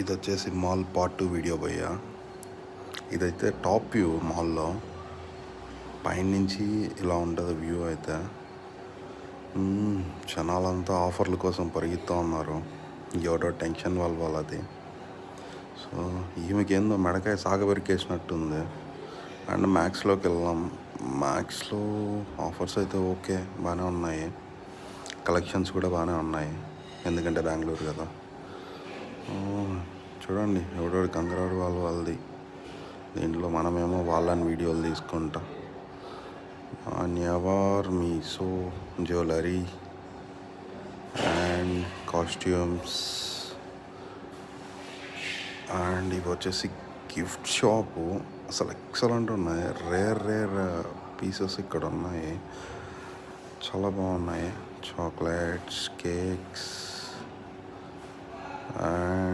ఇది వచ్చేసి mall part 2 video భయ్యా. ఇదైతే టాప్ వ్యూ మాల్లో పైనుంచి ఇలా ఉంటుంది వ్యూ అయితే. జనాలంతా ఆఫర్ల కోసం పరిగెత్తూ ఉన్నారు. ఎవడో టెన్షన్ వాళ్ళది. సో ఈమెకి ఏందో మెడకాయ సాగబెరికేసినట్టుంది. అండ్ మ్యాక్స్లోకి వెళ్దాం. మ్యాక్స్లో ఆఫర్స్ అయితే ఓకే బాగానే ఉన్నాయి, కలెక్షన్స్ కూడా బాగానే ఉన్నాయి, ఎందుకంటే బెంగళూరు కదా. చూడండి ఎవడోడు గంగరాడు వాళ్ళది. దీంట్లో మనమేమో వాళ్ళని వీడియోలు తీసుకుంటాం. న్యవార్ మీసో జ్యువెలరీ అండ్ కాస్ట్యూమ్స్. అండ్ ఇవి వచ్చేసి గిఫ్ట్ షాపు. అసలు ఎక్సలెంట్ ఉన్నాయి. రేర్ పీసెస్ ఇక్కడ ఉన్నాయి, చాలా బాగున్నాయి. Chocolates, cakes and